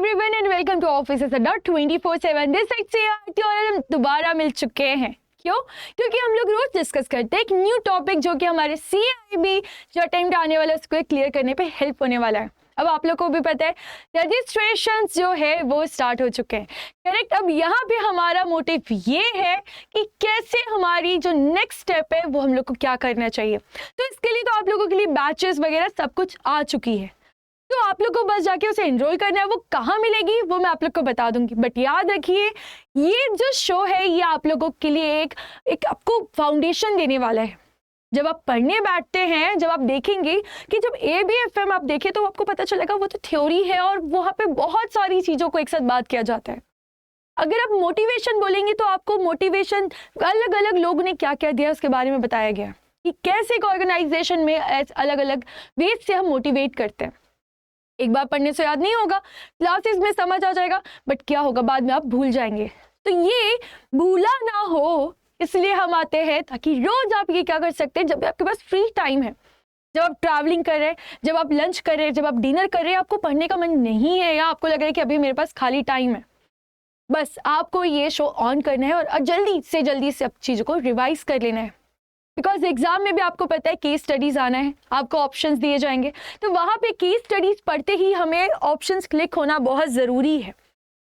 Everyone and welcome to officers Adda 24/7 this side से और हम दोबारा मिल चुके हैं। क्यों? क्योंकि हम लोग रोज डिस्कस करते हैं एक न्यू टॉपिक जो कि हमारे CIB जो अटेम्प्ट आने वाला है उसको क्लियर करने पे हेल्प होने वाला है। अब आप लोग को भी पता है रजिस्ट्रेशन जो है वो स्टार्ट हो चुके हैं, करेक्ट। अब यहाँ पे हमारा मोटिव ये है कि कैसे हमारी जो नेक्स्ट स्टेप है वो हम लोग को क्या करना चाहिए। तो इसके लिए तो आप लोगों के लिए बैचेस वगैरह सब कुछ आ चुकी है, तो आप लोग को बस जाके उसे एनरोल करना है। वो कहाँ मिलेगी वो मैं आप लोग को बता दूंगी, बट याद रखिए ये जो शो है ये आप लोगों के लिए एक आपको फाउंडेशन देने वाला है। जब आप पढ़ने बैठते हैं, जब आप देखेंगे कि जब ABFM आप देखें तो आपको पता चलेगा वो तो थ्योरी है और वहाँ पे बहुत सारी चीज़ों को एक साथ बात किया जाता है। अगर आप मोटिवेशन बोलेंगे तो आपको मोटिवेशन अलग अलग लोगों ने क्या क्या दिया उसके बारे में बताया गया कि कैसे एक ऑर्गेनाइजेशन में अलग अलग वेज से हम मोटिवेट करते हैं। एक बार पढ़ने से याद नहीं होगा, क्लासेस में समझ आ जाएगा, बट क्या होगा बाद में आप भूल जाएंगे। तो ये भूला ना हो इसलिए हम आते हैं ताकि रोज आप ये क्या कर सकते हैं, जब भी आपके पास फ्री टाइम है, जब आप ट्रैवलिंग कर रहे हैं, जब आप लंच कर रहे हैं, जब आप डिनर कर रहे हैं, आपको पढ़ने का मन नहीं है या आपको लग रहा है कि अभी मेरे पास खाली टाइम है, बस आपको ये शो ऑन करना है और जल्दी से सब चीज़ों को रिवाइज कर लेना है। बिकॉज एग्जाम में भी आपको पता है केस स्टडीज आना है, आपको ऑप्शंस दिए जाएंगे, तो वहाँ पे केस स्टडीज पढ़ते ही हमें ऑप्शंस क्लिक होना बहुत ज़रूरी है।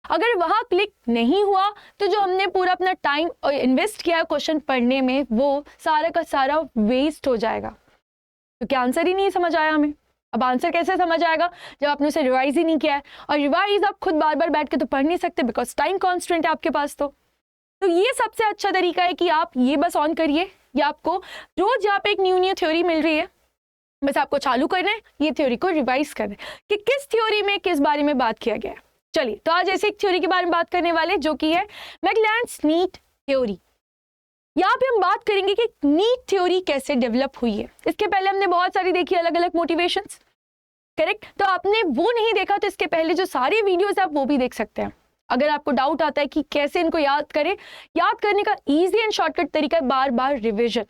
अगर वहाँ क्लिक नहीं हुआ तो जो हमने पूरा अपना टाइम इन्वेस्ट किया है क्वेश्चन पढ़ने में वो सारा का सारा वेस्ट हो जाएगा, क्योंकि आंसर ही नहीं समझ आया हमें। अब आंसर कैसे समझ आएगा जब आपने उसे रिवाइज ही नहीं किया है, और रिवाइज आप खुद बार बार बैठ के तो पढ़ नहीं सकते बिकॉज टाइम कॉन्स्टेंट है आपके पास। तो ये सबसे अच्छा तरीका है कि आप ये बस ऑन करिए, या आपको रोज यहाँ पे एक न्यू थ्योरी मिल रही है, बस आपको चालू करना है ये थ्योरी को रिवाइज करना है कि किस थ्योरी में किस बारे में बात किया गया है। चलिए तो आज ऐसे एक थ्योरी के बारे में बात करने वाले जो कि है मैकलैंड्स नीट थ्योरी। यहाँ पे हम बात करेंगे कि नीट थ्योरी कैसे डेवलप हुई है। इसके पहले हमने बहुत सारी देखी अलग अलग मोटिवेशंस, करेक्ट। तो आपने वो नहीं देखा तो इसके पहले जो सारे वीडियोस आप वो भी देख सकते हैं। अगर आपको डाउट आता है कि कैसे इनको याद करें, याद करने का इजी एंड शॉर्टकट तरीका है बार बार रिवीजन।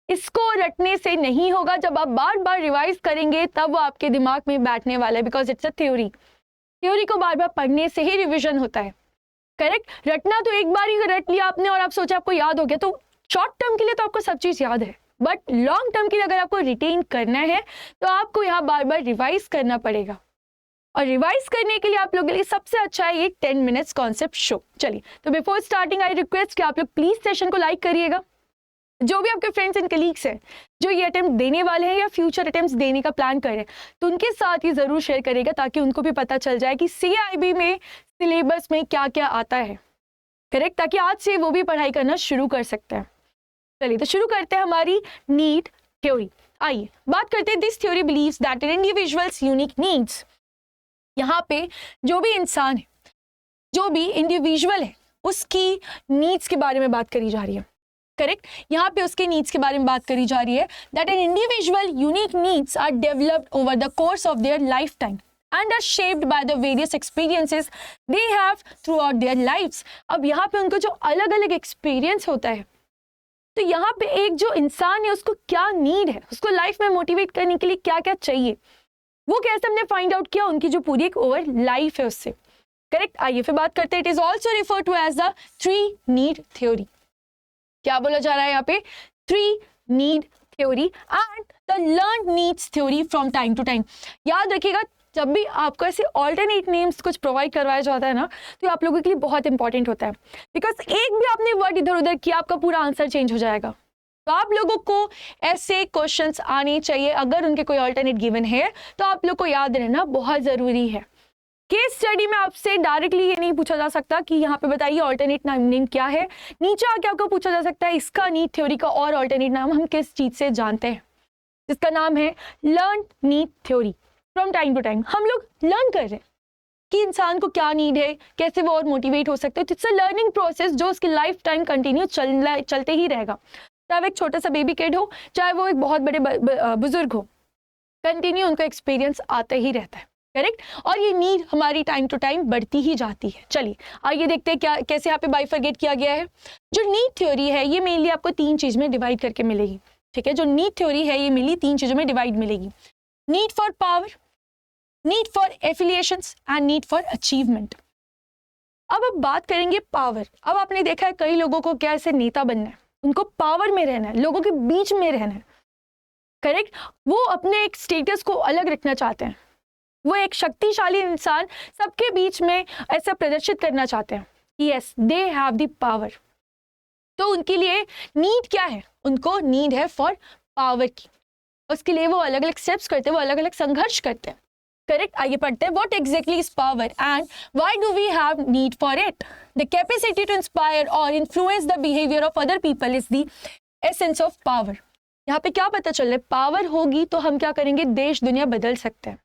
इसको रटने से नहीं होगा, जब आप बार बार रिवाइज करेंगे तब वो आपके दिमाग में बैठने वाला है, because it's a theory. Theory को बार बार पढ़ने से ही रिवीजन होता है, करेक्ट। रटना तो एक बार ही रट लिया आपने और आप सोचा आपको याद हो गया, तो शॉर्ट टर्म के लिए तो आपको सब चीज याद है, बट लॉन्ग टर्म के लिए अगर आपको रिटेन करना है तो आपको यहाँ बार बार रिवाइज करना पड़ेगा। और रिवाइज करने के लिए आप लोगों के लिए सबसे अच्छा है ये 10 मिनट्स कॉन्सेप्ट शो। चलिए तो बिफोर स्टार्टिंग आई रिक्वेस्ट कि आप लोग प्लीज सेशन को लाइक करिएगा। जो भी आपके फ्रेंड्स एंड कलीग्स हैं जो ये अटेम्प्ट देने वाले हैं या फ्यूचर अटेम्प्ट्स देने का प्लान कर रहे हैं, तो उनके साथ ये जरूर शेयर करिएगा ताकि उनको भी पता चल जाए कि CIB में सिलेबस में क्या क्या आता है, करेक्ट, ताकि आज से वो भी पढ़ाई करना शुरू कर सकते हैं। चलिए तो शुरू करते हैं हमारी नीड थ्योरी। आइए बात करते हैं। This theory believes that an individuals unique needs. यहाँ पे जो भी इंसान है, जो भी इंडिविजुअल है, उसकी नीड्स के बारे में बात करी जा रही है, करेक्ट। यहाँ पे उसके नीड्स के बारे में बात करी जा रही है। That an individual unique needs are developed over the course of their life time and are shaped by the various experiences they have throughout their lifes. अब यहाँ पे उनको जो अलग अलग एक्सपीरियंस होता है, तो यहाँ पे एक जो इंसान है उसको क्या नीड है, उसको लाइफ में मोटिवेट करने के लिए क्या क्या चाहिए, वो कैसे हमने फाइंड आउट किया उनकी जो पूरी एक ओवर लाइफ है उससे, करेक्ट। आइए फिर बात करते हैं। It is also refer to as the 3 need theory. क्या बोला जा रहा है यहाँ पे? 3 need theory and the learn needs theory from time to time. याद रखिएगा जब भी आपको ऐसे ऑल्टरनेट नेम्स कुछ प्रोवाइड करवाया जाता है ना, तो आप लोगों के लिए बहुत इंपॉर्टेंट होता है, बिकॉज एक भी आपने वर्ड इधर उधर किया आपका पूरा आंसर चेंज हो जाएगा। तो आप लोगों को ऐसे क्वेश्चंस आने चाहिए, अगर उनके कोई ऑल्टरनेट गिवन है तो आप लोग को याद रहना बहुत ज़रूरी है। केस स्टडी में आपसे डायरेक्टली ये नहीं पूछा जा सकता कि यहाँ पे बताइए ऑल्टरनेट नेम क्या है, नीचे आके आपको पूछा जा सकता है इसका नीड थ्योरी का और ऑल्टरनेट नाम हम किस चीज़ से जानते हैं, जिसका नाम है learn need theory. From time to time हम लोग लर्न कर रहे हैं कि इंसान को क्या नीड है, कैसे वो और मोटिवेट हो सकते हैं। इट्स अ लर्निंग प्रोसेस जो उसकी लाइफ टाइम कंटिन्यू चलते ही रहेगा, चाहे वो एक छोटा सा बेबी किड हो, चाहे वो एक बहुत बड़े बुजुर्ग हो, कंटिन्यू उनको एक्सपीरियंस आते ही रहता है, करेक्ट। और ये नीड हमारी टाइम टू टाइम बढ़ती ही जाती है। चलिए आइए देखते हैं क्या कैसे यहाँ पे बाइफरगेट किया गया है। जो नीड थ्योरी है ये मेनली आपको 3 चीज़ में डिवाइड करके मिलेगी, ठीक है। जो नीड थ्योरी है ये मेनली 3 चीज़ों में डिवाइड मिलेगी। Need for power, need for affiliations and need for achievement. अब बात करेंगे पावर। अब आपने देखा है कई लोगों को क्या ऐसे नेता बनना है, उनको पावर में रहना है, लोगों के बीच में रहना है, करेक्ट। वो अपने एक स्टेटस को अलग रखना चाहते हैं, वो एक शक्तिशाली इंसान सबके बीच में ऐसा प्रदर्शित करना चाहते हैं, yes they have the power. तो उनके लिए नीड क्या है, उनको नीड है फॉर पावर की, उसके लिए वो अलग अलग स्टेप्स करते हैं, वो अलग अलग संघर्ष करते हैं, करेक्ट। आइए पढ़ते हैं, what exactly is power and why do we have need for it. The capacity to inspire और influence the behaviour of other people is the essence of power. यहाँ पे क्या पता चल रहा है, पावर होगी तो हम क्या करेंगे, देश दुनिया बदल सकते हैं,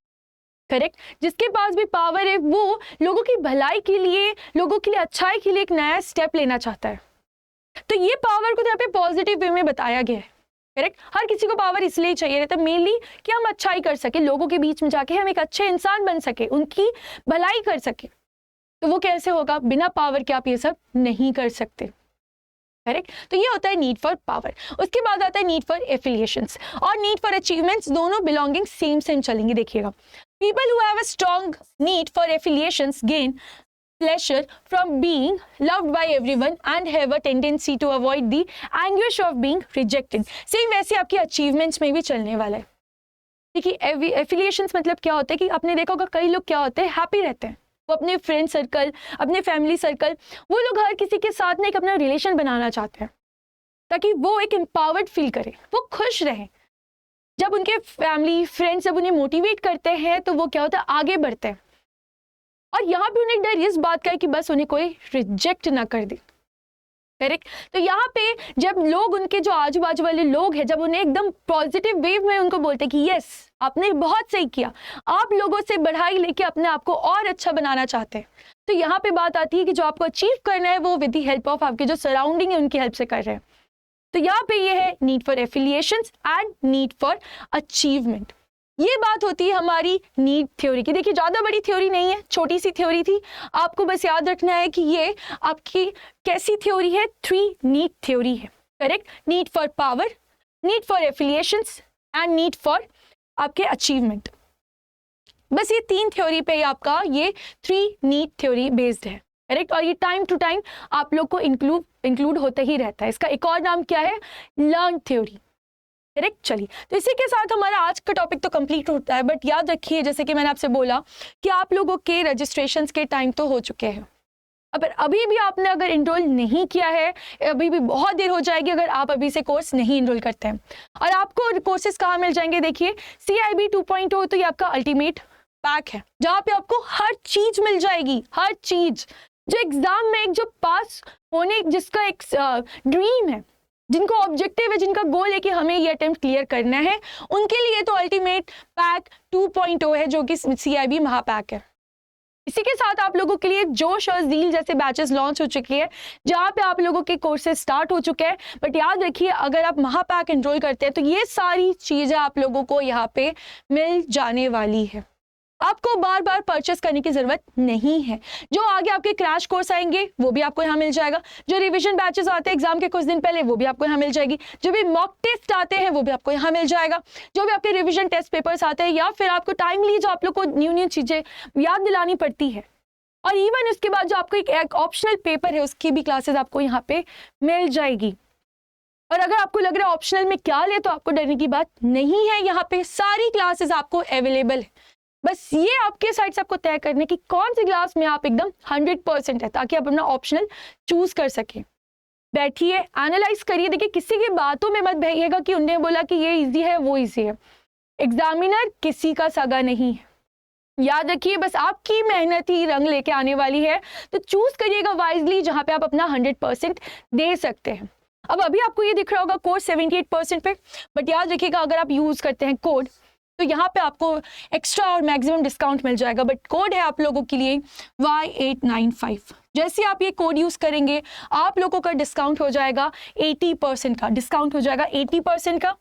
करेक्ट। जिसके पास भी पावर है वो लोगों की भलाई के लिए, लोगों के लिए अच्छाई के लिए एक नया स्टेप लेना चाहता है। तो ये पावर को यहाँ पे पॉजिटिव वे में बताया गया है, करेक्ट। हर किसी को पावर इसलिए चाहिए रहता है मेनली कि हम अच्छाई कर सके, लोगों के बीच में जाके हम एक अच्छे इंसान बन सके, उनकी भलाई कर सके। तो वो कैसे होगा, बिना पावर के आप ये सब नहीं कर सकते, करेक्ट। तो ये होता है नीड फॉर पावर। उसके बाद आता है नीड फॉर एफिलिएशंस और नीड फॉर अचीवमेंट्स, दोनों बिलोंगिंग सेम सेम चलेंगे। देखिएगा, people who have a strong need for affiliations gain pleasure from being loved by everyone and have a tendency to avoid the anguish of being rejected। Same वैसे आपकी achievements में भी चलने वाला है। देखिए एफिलिएशंस मतलब क्या होता है कि आपने देखा होगा कई लोग क्या होते हैं, हैप्पी रहते हैं, वो अपने फ्रेंड सर्कल, अपने फैमिली सर्कल, वो लोग हर किसी के साथ में एक अपना रिलेशन बनाना चाहते हैं ताकि वो एक एम्पावर्ड फील करे, वो खुश रहे। जब उनके फैमिली फ्रेंड्स जब उन्हें मोटिवेट करते हैं तो वो क्या होता है, आगे बढ़ते हैं। और यहाँ पे उन्हें डर इस बात का है कि बस उन्हें कोई रिजेक्ट ना कर दे, करेक्ट। तो यहाँ पे जब लोग, उनके जो आजू बाजू वाले लोग हैं, जब उन्हें एकदम पॉजिटिव वेव में उनको बोलते हैं कि यस आपने बहुत सही किया, आप लोगों से बढ़ाई लेके अपने आप को और अच्छा बनाना चाहते हैं, तो यहाँ पे बात आती है कि जो आपको अचीव करना है वो विद द हेल्प ऑफ आपके जो सराउंडिंग है उनकी हेल्प से कर रहे हैं। तो यहाँ पे ये है need for affiliations and need for achievement. ये बात होती है हमारी नीड थ्योरी की। देखिए ज़्यादा बड़ी थ्योरी नहीं है, छोटी सी थ्योरी थी, आपको बस याद रखना है कि ये आपकी कैसी थ्योरी है, 3 नीड थ्योरी है, correct. Need for power, need for affiliations and need for आपके अचीवमेंट। बस ये 3 थ्योरी पे आपका ये 3 नीड थ्योरी बेस्ड है, करेक्ट। और ये टाइम टू टाइम आप लोग को इंक्लूड होता ही रहता है। इसका एक और नाम क्या है, लर्न थ्योरी, करेक्ट। चलिए, तो इसी के साथ हमारा आज का टॉपिक तो कंप्लीट होता है, बट याद रखिए जैसे कि मैंने आपसे बोला कि आप लोगों के रजिस्ट्रेशंस के टाइम तो हो चुके हैं, अगर अभी भी आपने अगर इनरोल नहीं किया है, अभी भी बहुत देर हो जाएगी अगर आप अभी से कोर्स नहीं इनरोल करते हैं। और आपको कोर्सेज कहाँ मिल जाएंगे, देखिए CIB 2.0 तो ये आपका अल्टीमेट पैक है जहाँ पे आपको हर चीज मिल जाएगी, हर चीज जो एग्जाम में एक जो पास होने जिसका एक ड्रीम है, जिनको ऑब्जेक्टिव है, जिनका गोल है कि हमें ये अटेम्प्ट क्लियर करना है, उनके लिए तो अल्टीमेट पैक 2.0 है जो कि CIB महापैक है। इसी के साथ आप लोगों के लिए जोश और ज़ील जैसे बैचेस लॉन्च हो चुके हैं जहाँ पे आप लोगों के कोर्सेज स्टार्ट हो चुके हैं। बट याद रखिए अगर आप महापैक एनरोल करते हैं तो ये सारी चीज़ें आप लोगों को यहाँ पे मिल जाने वाली है, आपको बार बार परचेस करने की जरूरत नहीं है। जो आगे आपके क्रैश कोर्स आएंगे वो भी आपको यहाँ मिल जाएगा, जो रिवीजन बैचेस आते हैं एग्जाम के कुछ दिन पहले वो भी आपको यहाँ मिल जाएगी, जो भी मॉक टेस्ट आते हैं वो भी आपको यहाँ मिल जाएगा, जो भी आपके रिवीजन टेस्ट पेपर्स आते हैं या फिर आपको टाइमली जो आप लोग को न्यू चीजें याद दिलानी पड़ती है, और इवन उसके बाद जो आपको एक ऑप्शनल पेपर है उसकी भी क्लासेस आपको यहाँ पे मिल जाएगी। और अगर आपको लग रहा है ऑप्शनल में क्या ले, तो आपको डरने की बात नहीं है, यहाँ पे सारी क्लासेस आपको अवेलेबल है। बस ये आपके साइड से आपको तय करने की कौन सी क्लास में आप एकदम 100% है, ताकि आप अपना ऑप्शनल चूज कर सकें। बैठिए, एनालाइज करिए, देखिए किसी की बातों में मत बहिएगा कि उन्होंने बोला कि ये इजी है वो इजी है। एग्जामिनर किसी का सगा नहीं है, याद रखिए बस आपकी मेहनत ही रंग लेके आने वाली है। तो चूज करिएगा वाइजली जहाँ पे आप अपना 100% दे सकते हैं। अब अभी आपको ये दिख रहा होगा कोड 78% पे, बट याद रखिएगा अगर आप यूज करते हैं कोड तो यहाँ पे आपको एक्स्ट्रा और मैक्सिमम डिस्काउंट मिल जाएगा। बट कोड है आप लोगों के लिए Y895। जैसे आप ये कोड यूज करेंगे आप लोगों का डिस्काउंट हो जाएगा 80% का, डिस्काउंट हो जाएगा 80% का।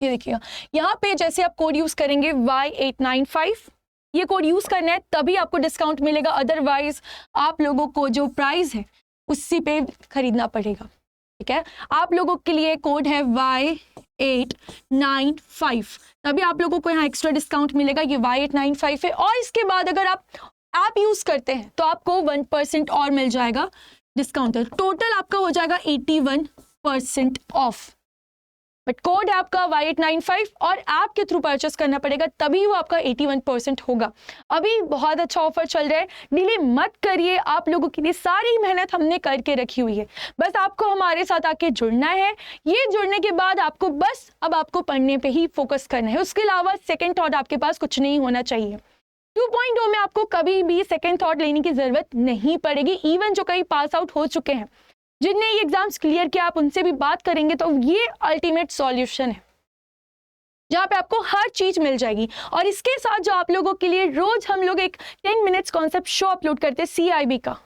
ये देखिएगा यहाँ पे जैसे आप कोड यूज करेंगे Y895, ये कोड यूज करना है तभी आपको डिस्काउंट मिलेगा, अदरवाइज आप लोगों को जो प्राइस है उसी पे खरीदना पड़ेगा। ठीक है, आप लोगों के लिए कोड है Y895, तभी आप लोगों को यहाँ एक्स्ट्रा डिस्काउंट मिलेगा। ये Y895 है, और इसके बाद अगर आप ऐप यूज करते हैं तो आपको 1% और मिल जाएगा डिस्काउंट। टोटल आपका हो जाएगा 81% ऑफ। बट कोड है आपका Y895 और ऐप के थ्रू परचेस करना पड़ेगा, तभी वो आपका 81% होगा। अभी बहुत अच्छा ऑफर चल रहा है, डिले मत करिए। आप लोगों के लिए सारी मेहनत हमने करके रखी हुई है, बस आपको हमारे साथ आके जुड़ना है। ये जुड़ने के बाद आपको बस अब आपको पढ़ने पे ही फोकस करना है, उसके अलावा सेकेंड थॉट आपके पास कुछ नहीं होना चाहिए। 2.0 में आपको कभी भी सेकेंड थॉट लेने की जरूरत नहीं पड़ेगी। इवन जो कई पास आउट हो चुके हैं, जिनने ये एग्जाम्स क्लियर किया, आप उनसे भी बात करेंगे तो ये अल्टीमेट सॉल्यूशन है जहाँ पे आपको हर चीज मिल जाएगी। और इसके साथ जो आप लोगों के लिए रोज हम लोग एक 10 मिनट्स कॉन्सेप्ट शो अपलोड करते हैं CIB का,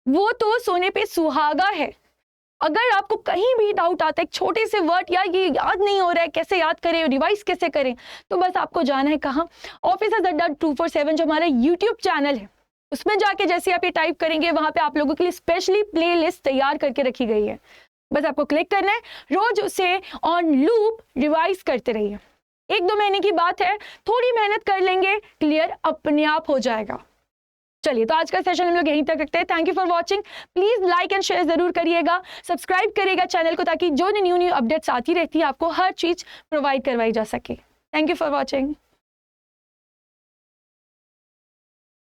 वो तो सोने पे सुहागा है। अगर आपको कहीं भी डाउट आता है, छोटे से वर्ड या ये याद नहीं हो रहा है, कैसे याद करें, रिवाइज कैसे करें, तो बस आपको जाना है कहाँ, Officers@247 जो हमारा YouTube चैनल है, उसमें जाके जैसे आप ये टाइप करेंगे, वहां पे आप लोगों के लिए स्पेशली प्लेलिस्ट तैयार करके रखी गई है। बस आपको क्लिक करना है, रोज उसे ऑन लूप रिवाइज करते रहिए। 1-2 महीने की बात है, थोड़ी मेहनत कर लेंगे, क्लियर अपने आप हो जाएगा। चलिए, तो आज का सेशन हम लोग यहीं तक रखते हैं। Thank you for watching. Please like and share जरूर करिएगा, सब्सक्राइब करिएगा चैनल को, ताकि जो न्यू अपडेट्स आती रहती है आपको हर चीज प्रोवाइड करवाई जा सके। Thank you for watching.